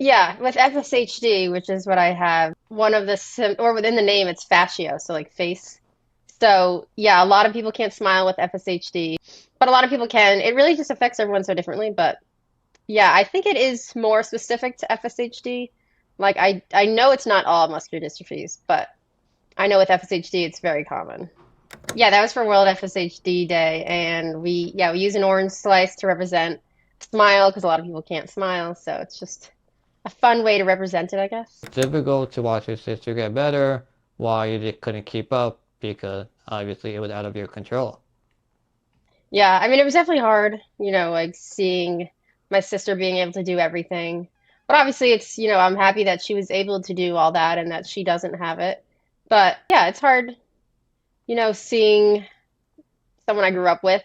Yeah, with FSHD, which is what I have, one of the sim or within the name, it's fascio, so like face. So yeah, a lot of people can't smile with FSHD, but a lot of people can. It really just affects everyone so differently. But yeah, I think it is more specific to FSHD. Like I know it's not all muscular dystrophies, but I know with FSHD it's very common. Yeah, that was for World FSHD Day, and we use an orange slice to represent smile because a lot of people can't smile, so it's just a fun way to represent it, I guess. It's difficult to watch your sister get better while you just couldn't keep up because obviously it was out of your control. Yeah, I mean, it was definitely hard, like seeing my sister being able to do everything. But obviously, I'm happy that she was able to do all that and that she doesn't have it. But yeah, it's hard, seeing someone I grew up with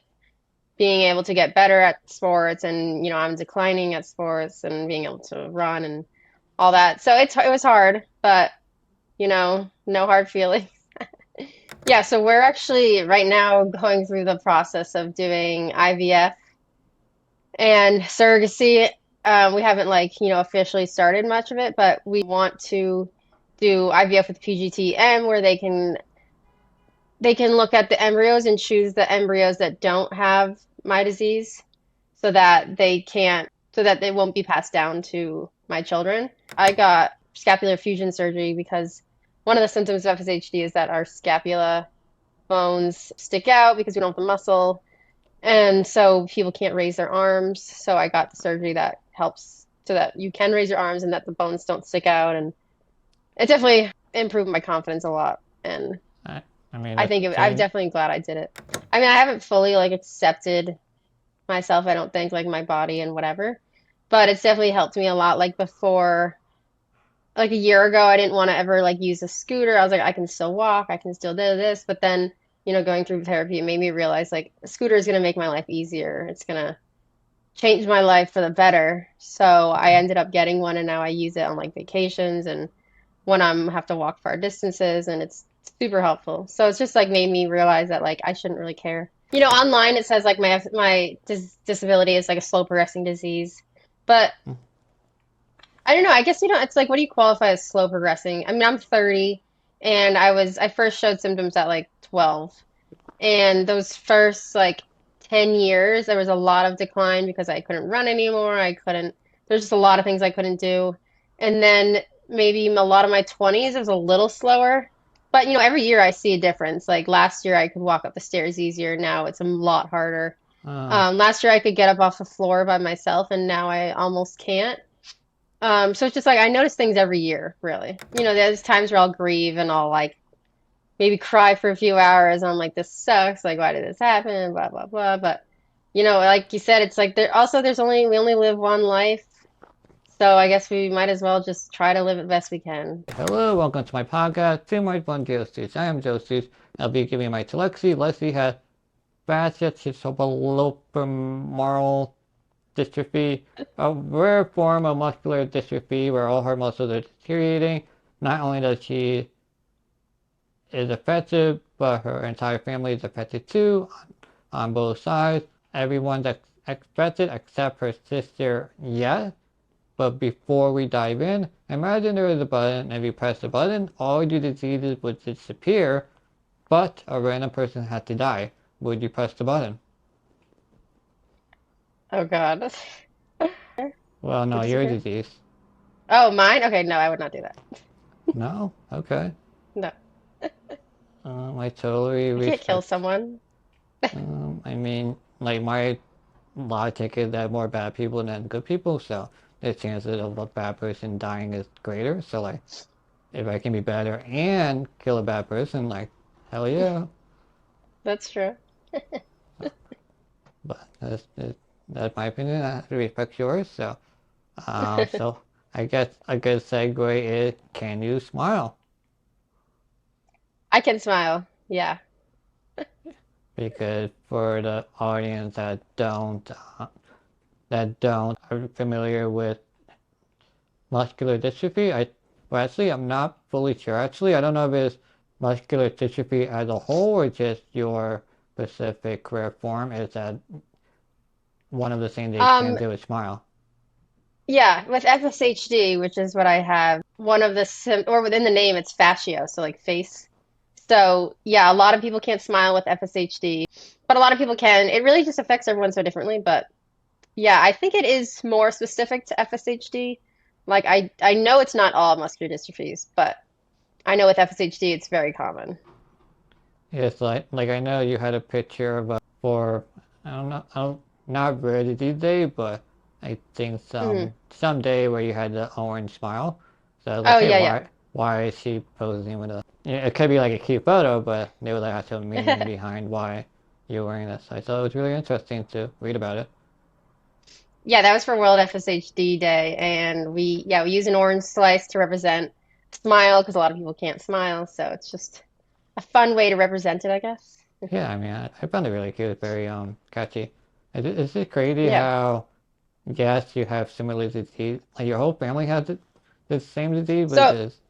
being able to get better at sports and, I'm declining at sports and being able to run and all that. So it was hard, but, no hard feelings. Yeah, so we're actually right now going through the process of doing IVF and surrogacy. We haven't officially started much of it, but we want to do IVF with PGT-M where they can look at the embryos and choose the embryos that don't have my disease so that they won't be passed down to my children. I got scapular fusion surgery because one of the symptoms of FSHD is that our scapula bones stick out because we don't have the muscle. And so people can't raise their arms. So I got the surgery that helps so that you can raise your arms and that the bones don't stick out. And it definitely improved my confidence a lot. And I, I mean, I that think I'm seems definitely glad I did it. I mean, I haven't fully accepted myself, I don't think, like my body and whatever, but it's definitely helped me a lot. Like before, like a year ago, I didn't want to ever use a scooter. I was like, I can still walk, I can still do this. But then, going through therapy, it made me realize like a scooter is going to make my life easier. It's going to change my life for the better. So I ended up getting one and now I use it on vacations and when I'm have to walk far distances and it's super helpful. So it's just made me realize that I shouldn't really care. Online it says my disability is like a slow progressing disease. But I don't know. I guess it's like, what do you qualify as slow progressing? I mean, I'm 30 and I first showed symptoms at 12. And those first 10 years, there was a lot of decline because I couldn't run anymore. There's just a lot of things I couldn't do. And then maybe a lot of my 20s, it was a little slower. But, every year I see a difference. Like last year, I could walk up the stairs easier. Now it's a lot harder. uh, Last year, I could get up off the floor by myself, and now I almost can't. So it's just I notice things every year, really. There's times where I'll grieve and I'll maybe cry for a few hours. And I'm like, this sucks. Like, why did this happen? Blah, blah, blah. But, like you said, it's we only live one life. So I guess we might as well just try to live it best we can. hello, welcome to my podcast, Two My Fun Justice. I am Justice. I'll be giving my to Lexi. Lexi has Facioscapulohumeral Dystrophy, a rare form of muscular dystrophy where all her muscles are deteriorating. Not only does she is affected, but her entire family is affected too on both sides. Everyone's affected except her sister yet. But before we dive in, imagine there is a button, and if you press the button, all your diseases would disappear, but a random person had to die. Would you press the button? Oh God. Well, no, your Disappear? disease. Oh, mine? Okay, no, I would not do that. No? Okay. No. I totally I can't kill respect. someone. I mean, like my logic is that more bad people than good people, so the chances of a bad person dying is greater. So like, if I can be better and kill a bad person, like, hell yeah. That's true. But that's my opinion. I respect yours. So I guess a good segue is, can you smile? I can smile. Yeah. Because for the audience that don't are familiar with muscular dystrophy. I'm not fully sure. Actually, I don't know if it's muscular dystrophy as a whole or just your specific rare form. Is that one of the things they can Um, do is smile? Yeah, with FSHD, which is what I have, one of the sim or within the name, it's fascio, so like face. So yeah, a lot of people can't smile with FSHD, but a lot of people can. It really just affects everyone so differently. But yeah, I think it is more specific to FSHD. Like I know it's not all muscular dystrophies, but I know with FSHD it's very common. It's like I know you had a picture of for I don't know, not rare disease day, but I think Hmm. some day where you had the orange smile. So I was like, Oh hey, yeah, why is she posing with a? It could be like a cute photo, but there was like actual meaning yeah. behind why you're wearing this. I thought it was really interesting to read about it. Yeah, that was for World FSHD Day, and we use an orange slice to represent smile because a lot of people can't smile, so it's just a fun way to represent it, I guess. Yeah, I mean, I found it really cute, very catchy. Is it crazy Yeah. how yes, you have similar disease, like your whole family has the same disease, but So just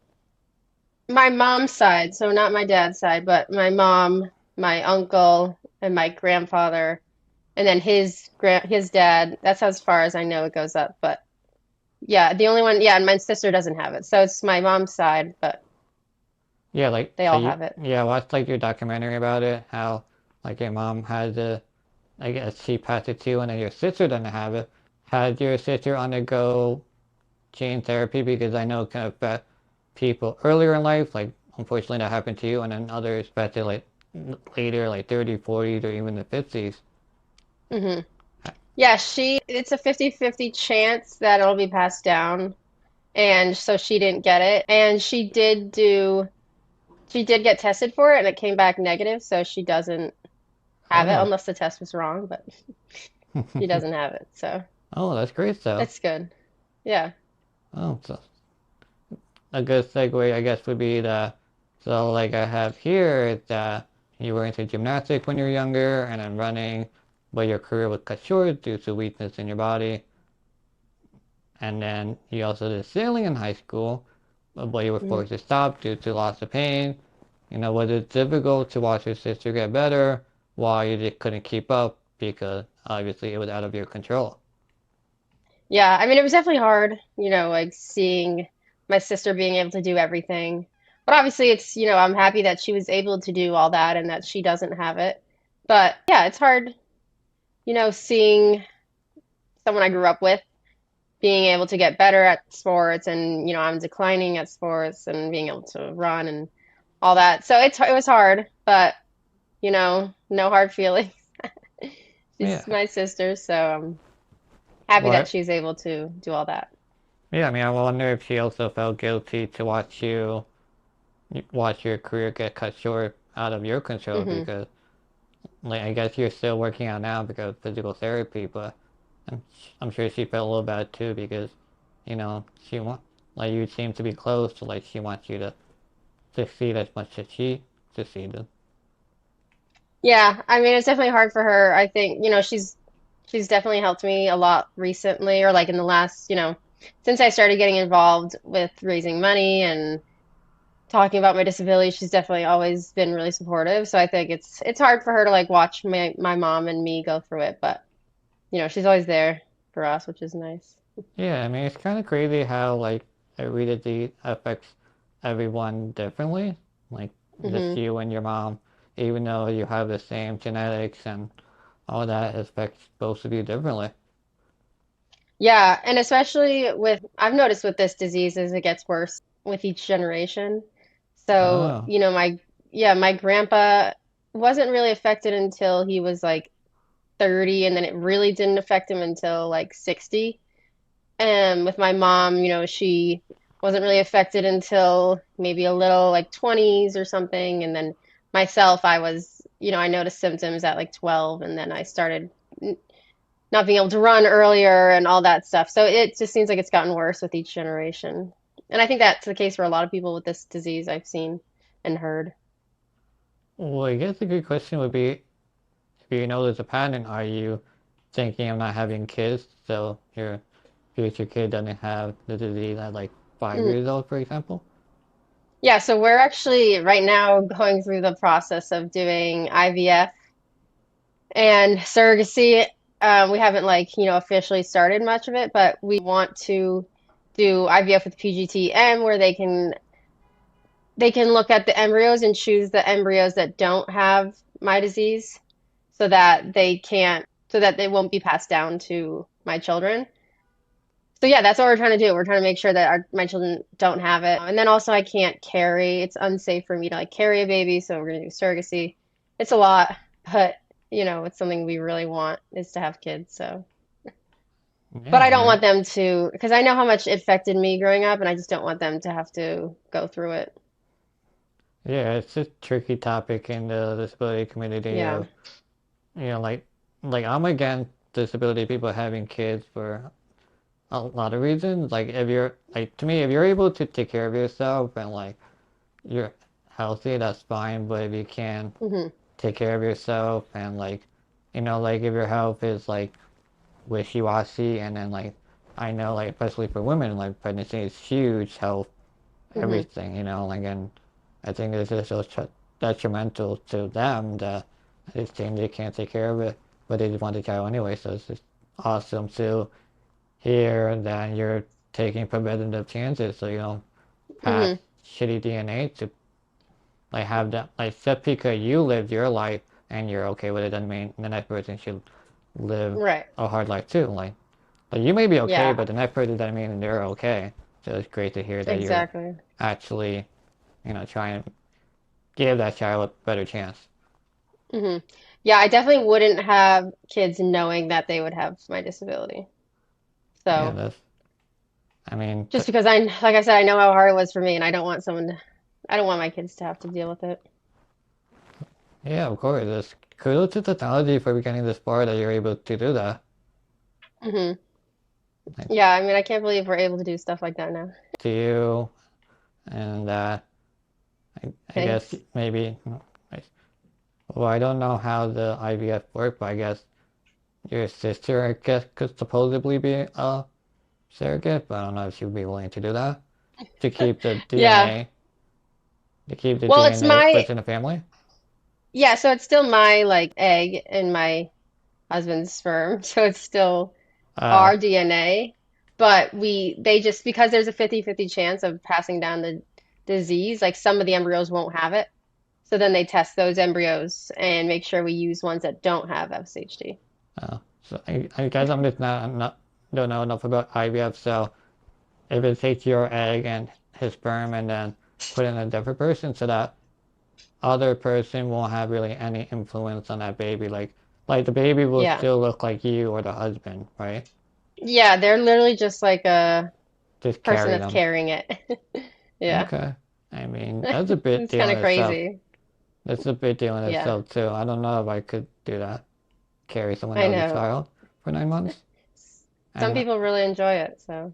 my mom's side, so not my dad's side, but my mom, my uncle, and my grandfather, and then his dad. That's as far as I know it goes up. But yeah, the only one, yeah, and my sister doesn't have it, so it's my mom's side, but yeah, like they so all you have it. yeah, I watched like your documentary about it, how like your mom had the I guess she passed it to you, and then your sister doesn't have it. Had your sister undergo gene therapy because I know it can affect people earlier in life, like unfortunately that happened to you, and then others affected like later, like 30, 40s, or even the 50s. Hmm. Yeah, it's a 50-50 chance that it'll be passed down. And so she didn't get it. And she did get tested for it and it came back negative, so she doesn't have it Oh, unless the test was wrong, but she doesn't have it. So oh, that's great though. it's good. Yeah. Oh, so a good segue, I guess, would be that. So, like I have here, is that you were into gymnastics when you were younger, and then running, but your career was cut short due to weakness in your body. And then you also did sailing in high school, but you were Mhm. forced to stop due to loss of pain. Was it difficult to watch your sister get better while you just couldn't keep up because obviously it was out of your control? Yeah, I mean it was definitely hard, like seeing my sister being able to do everything. But obviously I'm happy that she was able to do all that and that she doesn't have it. But yeah, it's hard, seeing someone I grew up with being able to get better at sports and I'm declining at sports and being able to run and all that. So it was hard, but no hard feelings. She's Yeah. my sister, so I'm happy that What? she's able to do all that. Yeah, I mean, I wonder if she also felt guilty to watch your career get cut short out of your control Hmm. because, like, I guess you're still working out now because of physical therapy, but I'm, I'm sure she felt a little bad too because, she want like you seem to be close to like she wants you to succeed as much as she succeeded. Yeah, I mean it's definitely hard for her. I think, she's definitely helped me a lot recently or like in the last, since I started getting involved with raising money and talking about my disability, she's definitely always been really supportive. So I think it's hard for her to like watch my mom and me go through it, but she's always there for us, which is nice. Yeah, I mean, it's kind of crazy how like heredity affects everyone differently. Like just Hmm. you and your mom, even though you have the same genetics and all that affects both of you differently. Yeah, and especially I've noticed with this disease as it gets worse with each generation. So, Oh, my grandpa wasn't really affected until he was like 30, and then it really didn't affect him until like 60. And with my mom, she wasn't really affected until maybe a little like 20s or something. And then myself, I noticed symptoms at like 12, and then I started not being able to run earlier and all that stuff. So it just seems like it's gotten worse with each generation. And I think that's the case for a lot of people with this disease I've seen and heard. well, I guess a good question would be, if you know there's a pattern, are you thinking of not having kids so your future kid doesn't have the disease at like 5 years old, for example? Yeah, so we're actually right now going through the process of doing IVF and surrogacy. We haven't like, officially started much of it, but we want to do IVF with PGT-M where they can look at the embryos and choose the embryos that don't have my disease so that they won't be passed down to my children. So yeah, that's what we're trying to do. We're trying to make sure that my children don't have it. And then also I can't carry. It's unsafe for me to like carry a baby, so we're gonna do surrogacy. It's a lot, but it's something we really want is to have kids. So, but Yeah, I I don't mean, want them to, because I know how much it affected me growing up, and I just don't want them to have to go through it. yeah, it's a tricky topic in the disability community Yeah. of, you know, like I'm against disability people having kids for a lot of reasons. Like if you're like to me, if you're able to take care of yourself and like you're healthy, that's fine. But if you can't Hmm. take care of yourself and like, like if your health is like wishy-washy and then like I know like especially for women like pregnancy is huge health Hmm. everything, like and I think it's just so detrimental to them that they think they can't take care of it, but they just want the child anyway. So it's just awesome to hear that you're taking preventative chances so you don't pass Hmm. shitty DNA to like have that like just because you lived your life and you're okay with it doesn't mean the next person should live Right. a hard life too. Like you may be okay, Yeah, but the next person doesn't mean they're okay. So it's great to hear that you're exactly. actually, trying to give that child a better chance. Hmm. Yeah, I definitely wouldn't have kids knowing that they would have my disability. Yeah, So that's, I mean, just because like I said, I know how hard it was for me, and I don't want my kids to have to deal with it. yeah, of course. It's kudos to technology for getting this far that you're able to do that. Hmm. Like, Yeah, I mean, I can't believe we're able to do stuff like that now. to you, and I guess Thanks. maybe, I- well, I don't know how the IVF work, but I guess your sister, I guess, could supposedly be a surrogate, but I don't know if she'd be willing to do that to keep the Yeah. DNA, to keep the Well, it's DNA my, within the family. yeah, so it's still my like egg in my husband's sperm, so it's still Uh, our DNA, but they just because there's a 50-50 chance of passing down the disease, like some of the embryos won't have it. So then they test those embryos and make sure we use ones that don't have FSHD. so I guess I'm just not don't know enough about IVF. So if it takes your egg and his sperm and then put in a different person, so that other person won't have really any influence on that baby. Like the baby will Yeah. still look like you or the husband, right? Yeah, they're literally just like a Just person carry that's them. carrying it. Yeah. Okay. I mean, that's a big It's deal kind in of itself. crazy. That's a big deal in Yeah, itself too. I don't know if I could do that. Carry someone I else's know. child for 9 months. Some And people really enjoy it, so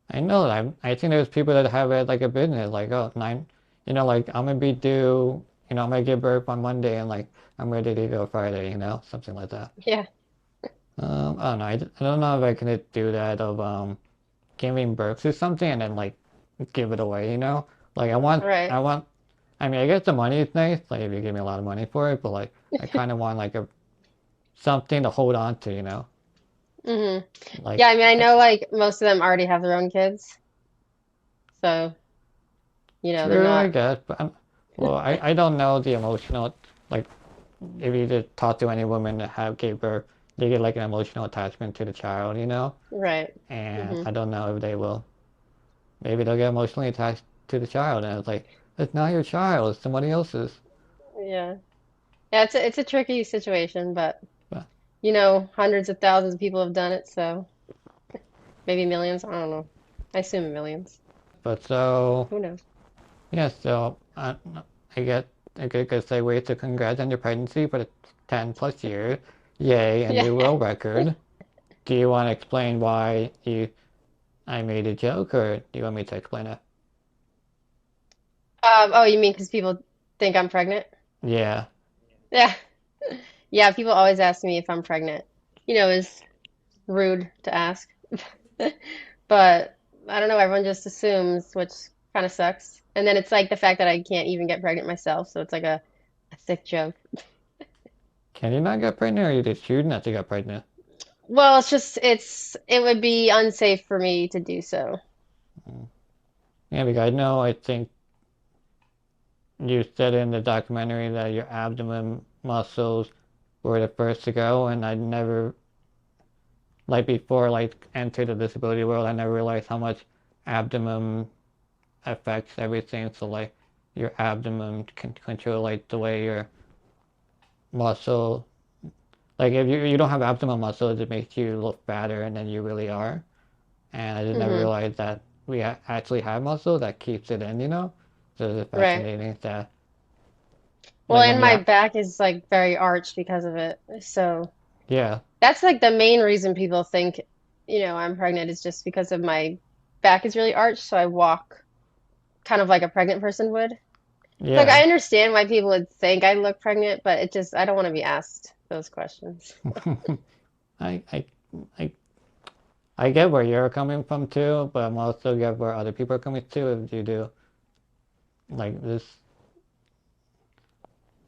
I know I think there's people that have it like a business, like oh nine, like I'm gonna be due, I'm gonna give birth on Monday and like I'm ready to go Friday, something like that. yeah. I don't know. I don't know if I can do that of giving birth to something and then like give it away, Like Right. I mean I guess the money is nice, like if you give me a lot of money for it, but like I kind of want like a something to hold on to, Hmm. Like Yeah, I mean, I know like most of them already have their own kids, so they're true, I not. guess, but well, I don't know the emotional like if you just talk to any women that have gave birth, they get like an emotional attachment to the child, Right. and Hmm. I don't know if they will. Maybe they'll get emotionally attached to the child, and it's like it's not your child, it's somebody else's. Yeah. Yeah, it's a tricky situation, but But, hundreds of thousands of people have done it, so maybe millions. I don't know. I assume millions. but so Who knows? yeah, so I get a good segue to congrats on your pregnancy for the 10 plus years. Yay, a Yeah. new world record. Do you want to explain why you I made a joke, or do you want me to explain it? Oh, you mean because people think I'm pregnant? Yeah. Yeah. Yeah, people always ask me if I'm pregnant. It's rude to ask. But I don't know, everyone just assumes, which kind of sucks. And then it's like the fact that I can't even get pregnant myself, so it's like a sick joke. Can you not get pregnant, or you just choose not to get pregnant? Well, it would be unsafe for me to do so. Yeah, because I know, I think you said in the documentary that your abdomen muscles were the first to go, and I never, like before, like enter the disability world, I never realized how much abdomen affects everything. So like your abdomen can control like the way your muscle, like if you don't have abdomen muscles, it makes you look fatter than you really are. And I just never Hmm. realized that we actually have muscle that keeps it in, you know? So it's Right. fascinating that Well, like when and you my have, back is like very arched because of it. So yeah, that's like the main reason people think, I'm pregnant is just because of my back is really arched, so I walk kind of like a pregnant person would. Like I yeah. understand why people would think I look pregnant, but I don't want to be asked those questions. I, I, I, I get where you're coming from too, but I'm also get where other people are coming too if you do like this.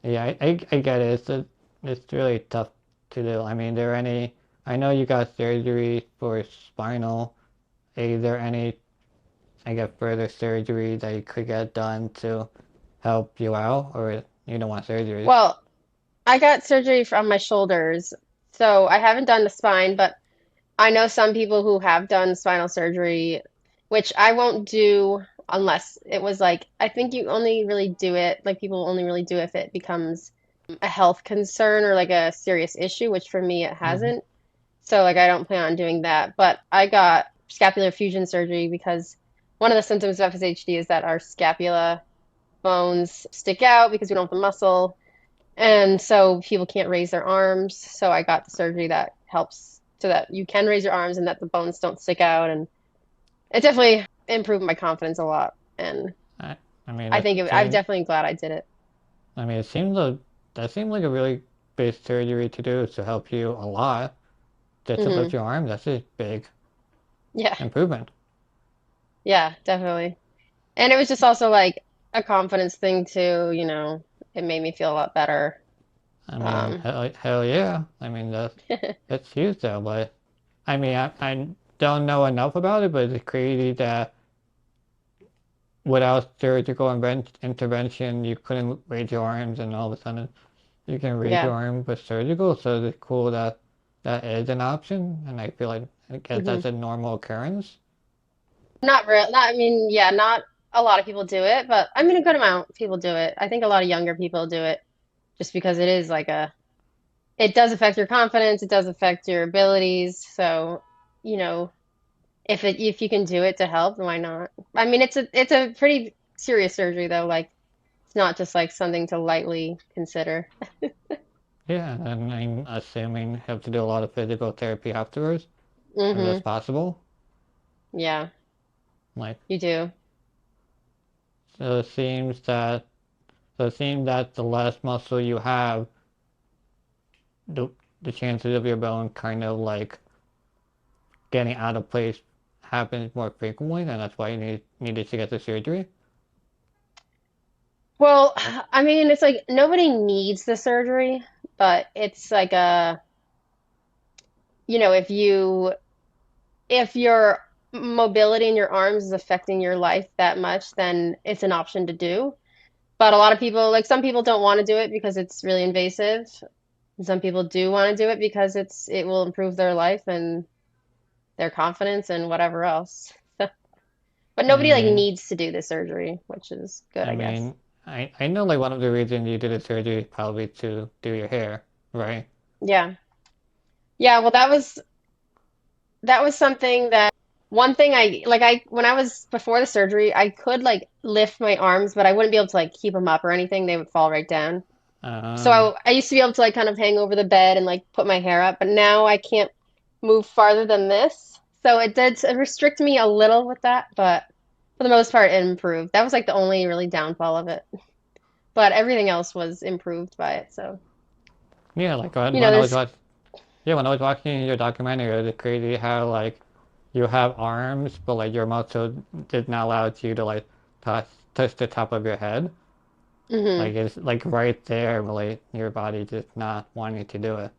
Yeah, I get it. It's really tough to do. I mean, there any, I know you got surgery for spinal. Is there any, I guess, further surgery that you could get done to help you out, or you don't want surgeries? Well, I got surgery on my shoulders, so I haven't done the spine, but I know some people who have done spinal surgery, which I won't do unless it was like, I think you only really do it, like people only really do if it becomes a health concern or like a serious issue, which for me it Hmm. hasn't. So like I don't plan on doing that. But I got scapular fusion surgery because one of the symptoms of FSHD is that our scapula bones stick out because we don't have the muscle. And so people can't raise their arms. So I got the surgery that helps so that you can raise your arms and that the bones don't stick out. And it definitely improved my confidence a lot. And I, I mean, I'm definitely glad I did it. it seems that seemed like a really big surgery to do to help you a lot. Just to lift Hmm. your arm, that's a big Yeah, improvement. yeah, definitely. And it was just also like a confidence thing too, it made me feel a lot better. I mean, Um, hell yeah. I mean, that's huge though, but I mean, I don't know enough about it, but it's crazy that without surgical intervention, you couldn't raise your arms, and all of a sudden you can raise your yeah. arm with surgical. So it's cool that that is an option, and I feel like I guess Hmm. that's a normal occurrence. Not real, not, I mean, yeah, not a lot of people do it, but I mean, a good amount of people do it. I think a lot of younger people do it just because it is like it does affect your confidence, it does affect your abilities. So, you know, if you can do it to help, why not? I mean, it's a pretty serious surgery though. Like it's not just like something to lightly consider. Yeah, and I'm assuming you have to do a lot of physical therapy afterwards, if that's Hmm. possible. Yeah, Like, you do. so it seems that the less muscle you have, the the chances of your bone kind of like getting out of place happens more frequently, and that's why you needed to get the surgery. Well, I mean, it's like nobody needs the surgery, but it's like if if your mobility in your arms is affecting your life that much, then it's an option to do. But a lot of people, like some people don't want to do it because it's really invasive. And some people do want to do it because it will improve their life and their confidence and whatever else. But I nobody like mean, needs to do the surgery, which is good, I I guess. mean, I know like one of the reasons you did the surgery is probably to do your hair, right? Yeah. Yeah, well that was something that one thing I when I was before the surgery, I could like lift my arms, but I wouldn't be able to like keep them up or anything. They would fall right down. So Uh, I used to be able to like kind of hang over the bed and like put my hair up, but now I can't move farther than this. So it did restrict me a little with that, but for the most part, it improved. That was like the only really downfall of it. But everything else was improved by it. So, yeah, like you know, when I was there's, watching, yeah, when I was watching your documentary, it was crazy how like you have arms, but like your muscle did not allow you to like touch the top of your head. hmm Like it's like right there, but like your body just not wanting to do it.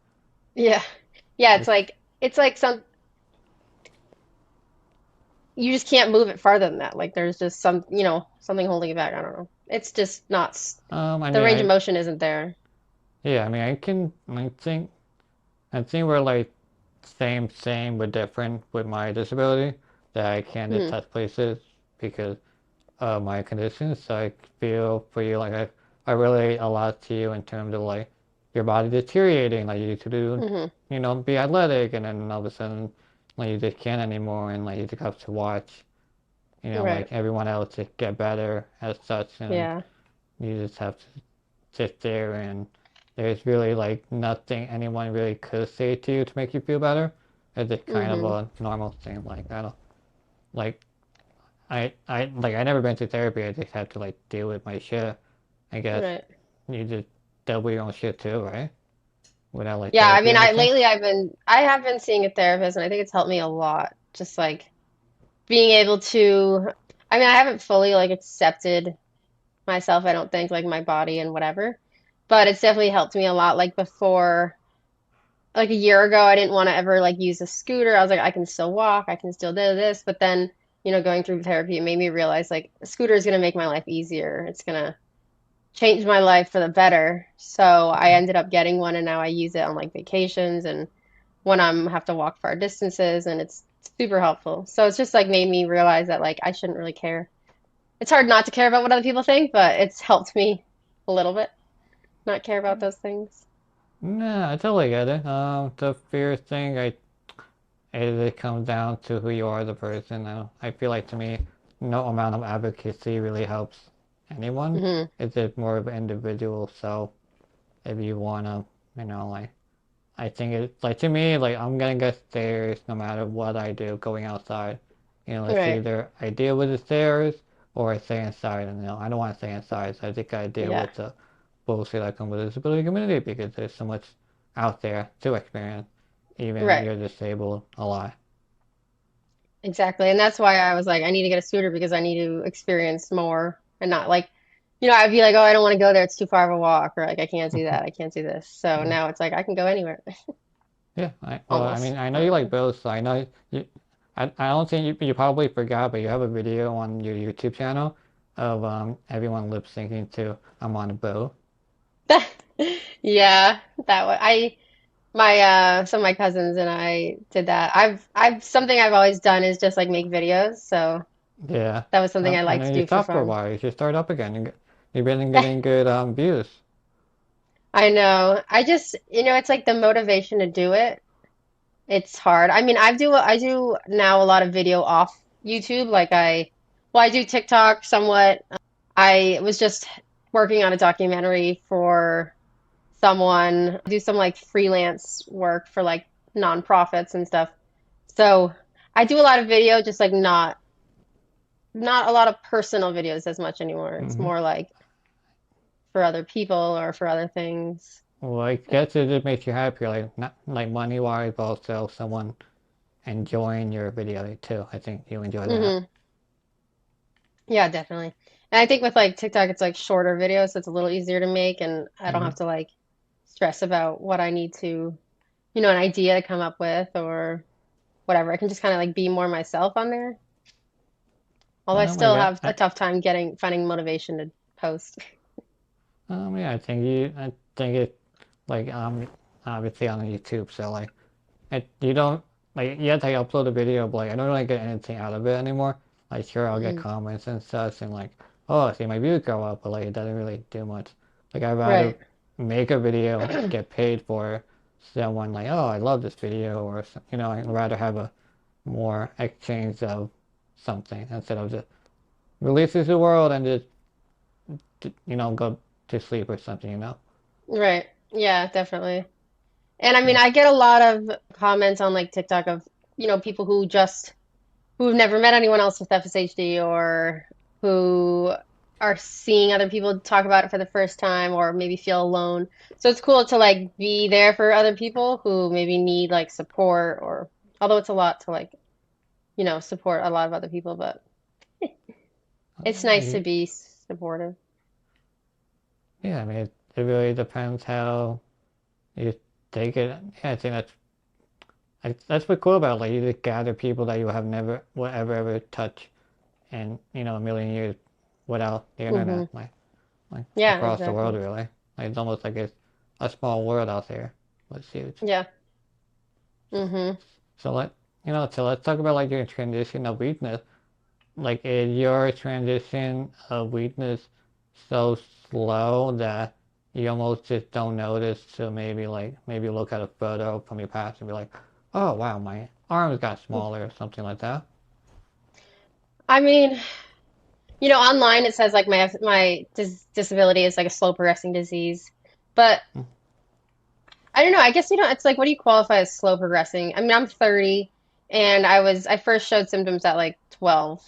yeah. Yeah, it's It's like it's like you just can't move it farther than that. Like there's just something holding it back. I don't know. It's just not, I the mean, range of motion isn't there. yeah, I mean, I think we're like same but different with my disability that I can't just Hmm. touch places because of my condition. So I feel for you like I relate a lot to you in terms of like your body deteriorating, like you used to do, Hmm. be athletic, and then all of a sudden, like you just can't anymore, and like you just have to watch, Right. like everyone else just get better as such, and Yeah. you just have to sit there and there's really like nothing anyone really could say to you to make you feel better. It's just kind of Hmm. a normal thing. Like I don't like I never been to therapy. I just have to like deal with my shit. I guess Right. you just deal with your own shit too, right? Without like Yeah, I therapy mean, or anything. I have been seeing a therapist, and I think it's helped me a lot. Just like being able to, I mean, I haven't fully like accepted myself, I don't think, like my body and whatever, but it's definitely helped me a lot. Like before, like a year ago, I didn't want to ever like use a scooter. I was like, I can still walk, I can still do this, but then, going through therapy, it made me realize like a scooter is gonna make my life easier. It's gonna changed my life for the better. So I ended up getting one and now I use it on like vacations and when I'm have to walk far distances and it's super helpful. So it's just like made me realize that like I shouldn't really care. It's hard not to care about what other people think, but it's helped me a little bit not care about those things. Nah, I totally get it. The fear thing, it comes down to who you are as a person. I feel like to me, no amount of advocacy really helps anyone. Hmm. It's just more of an individual self if you wanna, like I think it's like to me, like I'm gonna get stairs no matter what I do going outside. It's Right. either I deal with the stairs or I stay inside. And I don't want to stay inside, so I think I deal Yeah. with the bullshit that comes with the disability community because there's so much out there to experience, even if Right. you're disabled a lot. Exactly. And that's why I was like, I need to get a scooter because I need to experience more and not like, I'd be like, oh, I don't want to go there. It's too far of a walk, or like, I can't do that. I can't do this. So Yeah, now it's like, I can go anywhere yeah. I mean, almost. I know you Not like really. both, so I know you. I don't think you probably forgot, but you have a video on your YouTube channel of everyone lip syncing to "I'm on a Boat." Yeah, that was some of my cousins and I did that. Something I've always done is just like make videos. So Yeah. that was something I And like to then you do for stopped for a fun. while. You should start up again. You've been getting good views. I know. It's like the motivation to do it. It's hard. I mean, I do now a lot of video off YouTube. I do TikTok somewhat. I was just working on a documentary for someone. I do some like freelance work for like nonprofits and stuff. So I do a lot of video, just like not a lot of personal videos as much anymore. It's Hmm. more like for other people or for other things. Well, I guess it just makes you happier, like not like money wise, but also someone enjoying your video too. I think you enjoy that. Hmm. Yeah, definitely. And I think with like TikTok, it's like shorter videos, so it's a little easier to make, and I don't Hmm. have to like stress about what I need to, an idea to come up with or whatever. I can just kind of like be more myself on there. Although I I still got, have a tough time finding motivation to post. yeah, I think it, like, obviously on YouTube, so like, you don't, like, you have to upload a video, but like, I don't really get anything out of it anymore. Like, sure, I'll get Hmm. comments and such, and like, oh, I see my views go up, but like, it doesn't really do much. Like, I'd rather Right. make a video, get paid for someone like, oh, I love this video, or, I'd rather have a more exchange of something instead of just release it to the world and just, go to sleep or something. Right. Yeah, definitely. And I mean, Yeah. I get a lot of comments on like TikTok of, people who've never met anyone else with FSHD or who are seeing other people talk about it for the first time or maybe feel alone. So it's cool to like be there for other people who maybe need like support or although it's a lot to like, support a lot of other people, but it's nice to I, be supportive. yeah, I mean, it really depends how you take it. Yeah, that's what's cool about it. Like you just gather people that you have never will ever touch in a million years without the internet, Hmm. like Yeah, across the world exactly. really. Like it's almost like it's a small world out there. It's huge. Yeah. Hmm. So let's talk about like your transition of weakness. Like is your transition of weakness so slow that you almost just don't notice to maybe look at a photo from your past and be like, oh wow, my arms got smaller or something like that. I mean, online it says like my disability is like a slow progressing disease, but I don't know. I guess it's like, what do you qualify as slow progressing? I mean, I'm 30, and I first showed symptoms at like 12.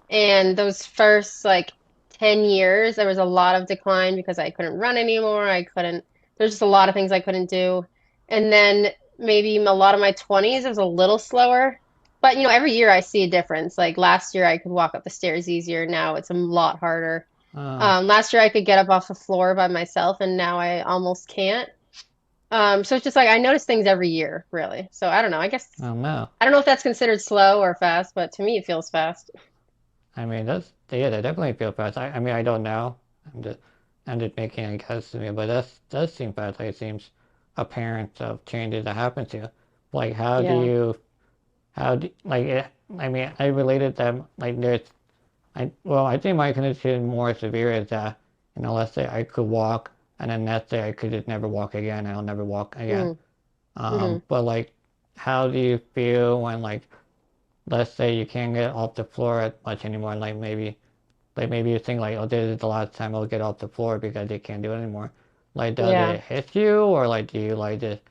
And those first like 10 years, there was a lot of decline because I couldn't run anymore. There's just a lot of things I couldn't do. And then maybe a lot of my 20s, it was a little slower. But, every year I see a difference. Like last year, I could walk up the stairs easier. Now it's a lot harder. Oh, Last year, I could get up off the floor by myself, and now I almost can't. So it's just like I notice things every year, really. So I don't know. oh no. I don't know if that's considered slow or fast, but to me, it feels fast. I mean, they definitely feel fast. I mean, I don't know. I'm just, I'm just making a guess to me, but that does seem fast. Like it seems apparent of changes that happen to you. Like, Yeah. like, I mean, I related them, like, I think my condition more severe is that, let's say I could walk, and then let's say I could just never walk again, I'll never walk again. Mm. Hmm. But, like, how do you feel when, like, let's say you can't get off the floor as much anymore, like maybe you think like, oh, this is the last time I'll get off the floor because they can't do it anymore. Like, does Yeah. it hit you, or like, do you like just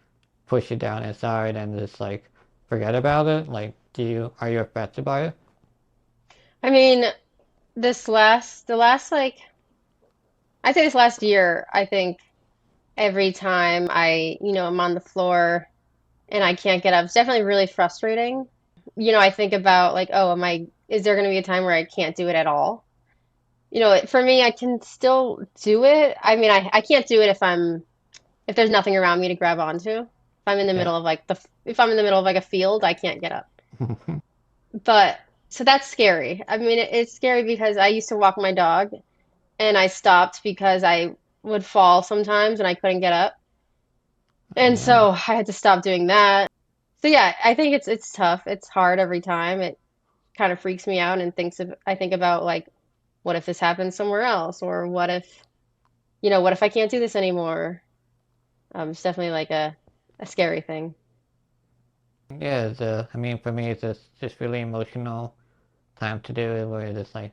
push it down inside and just like forget about it? Like, are you affected by it? I mean, the last like, I'd say this last year, I think every time I'm on the floor and I can't get up, it's definitely really frustrating. I think about like, oh, is there going to be a time where I can't do it at all? For me, I can still do it. I mean, I can't do it if there's nothing around me to grab onto. Yeah. If I'm in the middle of like a field, I can't get up. But so that's scary. I mean, it's scary because I used to walk my dog and I stopped because I would fall sometimes and I couldn't get up. Oh And no. so I had to stop doing that. So yeah, I think it's tough. It's hard every time. It kind of freaks me out and I think about like, what if this happens somewhere else? Or what if I can't do this anymore? It's definitely like a scary thing. Yeah, I mean, for me, it's just really emotional time to do it, where it's just like,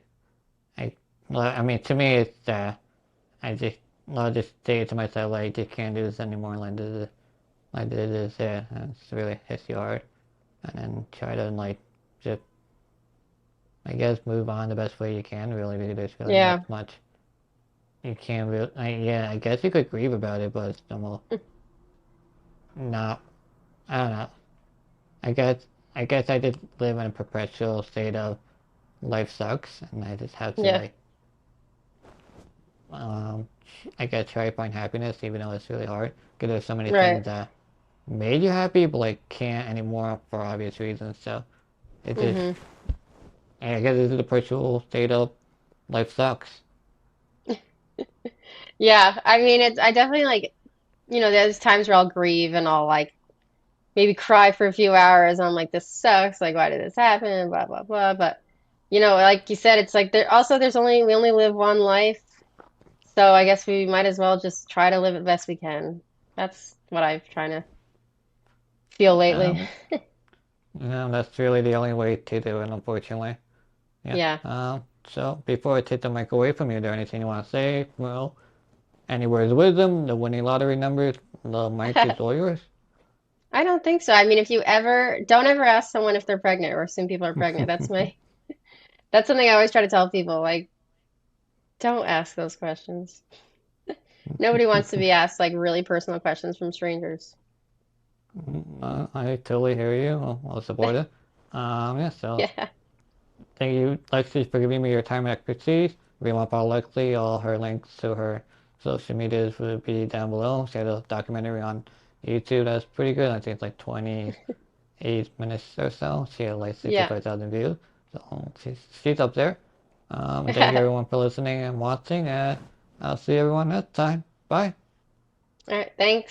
I, well, I mean, to me, it's, I just, I'll just say to myself, like, I just can't do this anymore, this is, yeah, and it's really hits you hard, and then try to, like, just, I guess, move on the best way you can, really, because there's really Yeah. not much you can really, yeah, I guess you could grieve about it, but it's almost not, I don't know, I guess, I just live in a perpetual state of life sucks, and I just have to, Yeah. like, um, I guess try to find happiness, even though it's really hard, because there's so many Right. things that made you happy, but, like, can't anymore for obvious reasons, so it just, Hmm. I guess this is the perpetual state of life sucks. Yeah. I mean, I definitely like, there's times where I'll grieve and I'll like maybe cry for a few hours. And I'm like, this sucks. Like, why did this happen? Blah, blah, blah. But, like you said, it's like we only live one life. So I guess we might as well just try to live it best we can. That's what I've trying to feel lately. Um, that's really the only way to do it, unfortunately. Yeah. Yeah. So before I take the mic away from you, is there anything you want to say? Well, any words of wisdom, the winning lottery numbers, the mic is all yours. I don't think so. I mean, if you ever, don't ever ask someone if they're pregnant or assume people are pregnant. That's something I always try to tell people. Like, don't ask those questions. Nobody wants to be asked like really personal questions from strangers. I totally hear you. I'll support it. Yeah, so Yeah. thank you, Lexi, for giving me your time and expertise. If you want to follow Lexi, all her links to her social medias will be down below. She had a documentary on YouTube that's pretty good. I think it's like 20 8 minutes or so. She had like Yeah. 65,000 views. So she's up there. Thank you everyone for listening and watching, and I'll see everyone next time. Bye. All right, thanks.